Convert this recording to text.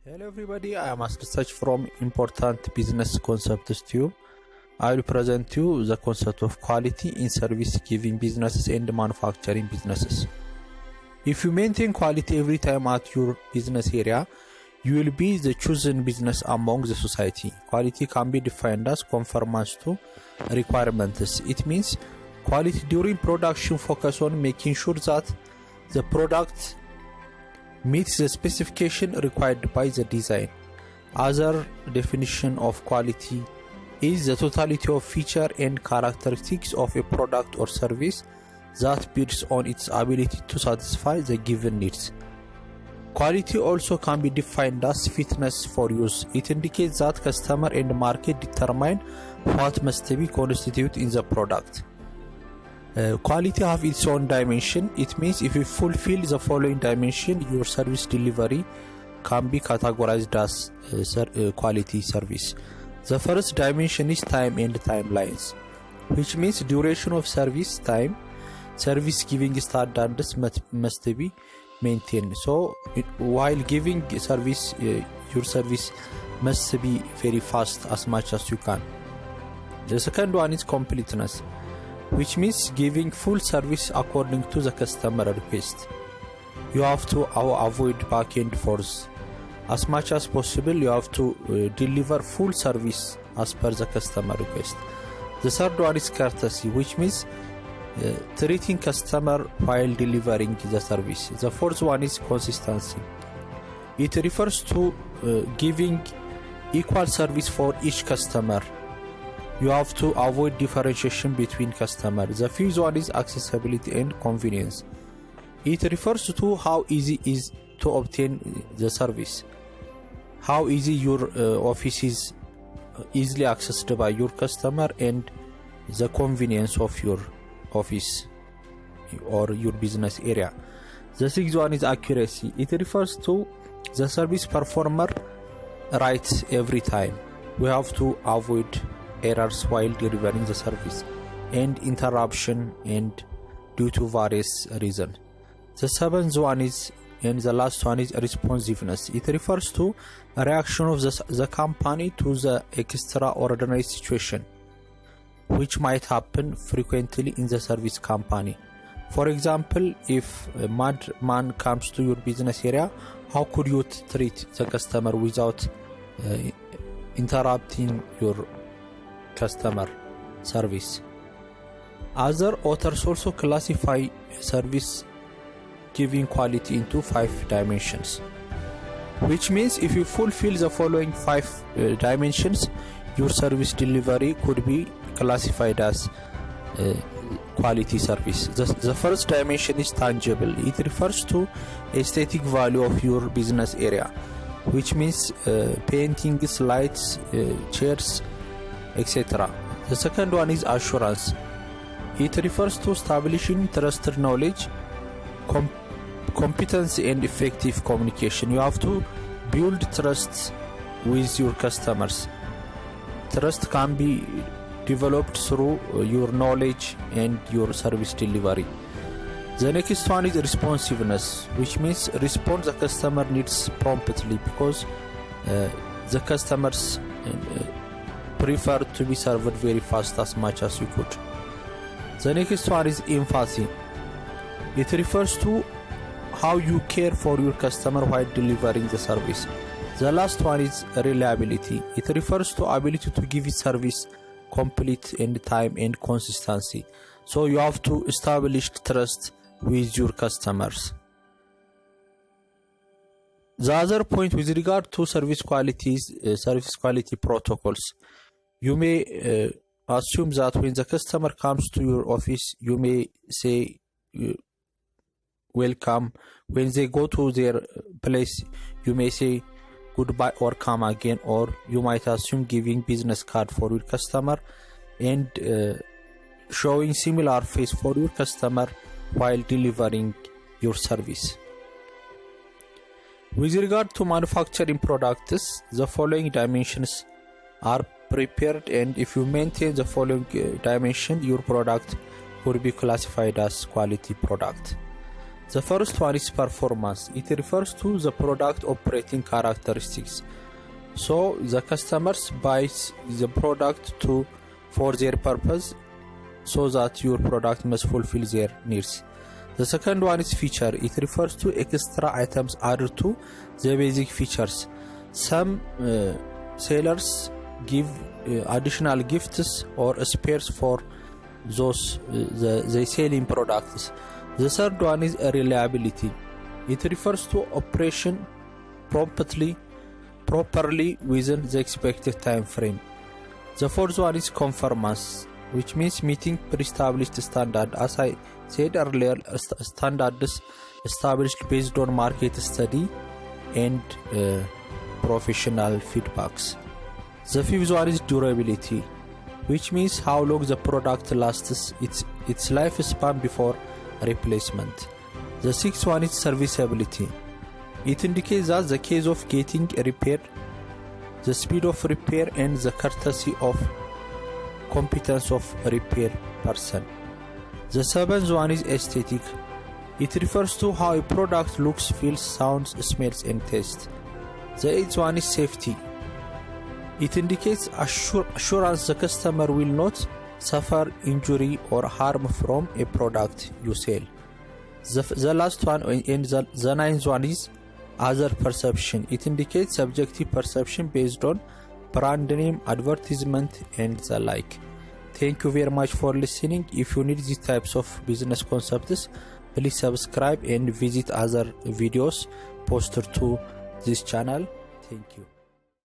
Hello everybody, I am Asresearch from Important Business Concepts Tube. I will present you the concept of quality in service giving businesses and manufacturing businesses. If you maintain quality every time at your business area, you will be the chosen business among the society. Quality can be defined as conformance to requirements. It means quality during production focus on making sure that the product meets the specification required by the design. Other definition of quality is the totality of feature and characteristics of a product or service that builds on its ability to satisfy the given needs. Quality also can be defined as fitness for use. It indicates that customer and market determine what must be constituted in the product. Quality have its own dimension. It means if you fulfill the following dimension, your service delivery can be categorized as quality service. The first dimension is time and timelines, which means duration of service time. Service giving standards must be maintained. So while giving service, your service must be very fast as much as you can. The second one is completeness, which means giving full service according to the customer request. You have to avoid back-end force. As much as possible, you have to deliver full service as per the customer request. The third one is courtesy, which means treating customer while delivering the service. The fourth one is consistency. It refers to giving equal service for each customer. You have to avoid differentiation between customers. The fifth one is accessibility and convenience. It refers to how easy it is to obtain the service, how easy your office is easily accessed by your customer, and the convenience of your office or your business area. The sixth one is accuracy. It refers to the service performer right every time. We have to avoid errors while delivering the service and interruption and due to various reasons. The seventh one is, and the last one is, responsiveness. It refers to a reaction of the company to the extraordinary situation which might happen frequently in the service company. For example, if a madman comes to your business area, how could you treat the customer without interrupting your customer service? Other authors also classify service giving quality into 5 dimensions, which means if you fulfill the following 5 dimensions, your service delivery could be classified as quality service. The first dimension is tangible. It refers to aesthetic value of your business area, which means paintings, lights, chairs, etc. The second one is assurance. It refers to establishing trusted knowledge, competency, and effective communication. You have to build trust with your customers. Trust can be developed through your knowledge and your service delivery. The next one is responsiveness, which means respond the customer needs promptly, because the customers prefer to be served very fast as much as you could. The next one is empathy. It refers to how you care for your customer while delivering the service. The last one is reliability. It refers to ability to give service complete in time and consistency. So you have to establish trust with your customers. The other point with regard to service quality is service quality protocols. You may assume that when the customer comes to your office, you may say welcome. When they go to their place, you may say goodbye or come again, or you might assume giving business card for your customer and showing similar face for your customer while delivering your service. With regard to manufacturing products, the following dimensions are prepared, and if you maintain the following dimension, your product could be classified as quality product. The first one is performance. It refers to the product operating characteristics. So the customers buy the product for their purpose, so that your product must fulfill their needs. The second one is feature. It refers to extra items added to the basic features. Some sellers give additional gifts or spares for those they selling products. The third one is reliability. It refers to operation properly within the expected time frame. The fourth one is conformance, which means meeting pre-established standards. As I said earlier, standards established based on market study and professional feedbacks. The fifth one is durability, which means how long the product lasts its lifespan before replacement. The sixth one is serviceability. It indicates that the case of getting a repair, the speed of repair, and the courtesy of competence of repair person. The seventh one is aesthetic. It refers to how a product looks, feels, sounds, smells, and tastes. The eighth one is safety. It indicates assurance the customer will not suffer injury or harm from a product you sell. The last one and the ninth one is other perception. It indicates subjective perception based on brand name, advertisement, and the like. Thank you very much for listening. If you need these types of business concepts, please subscribe and visit other videos posted to this channel. Thank you.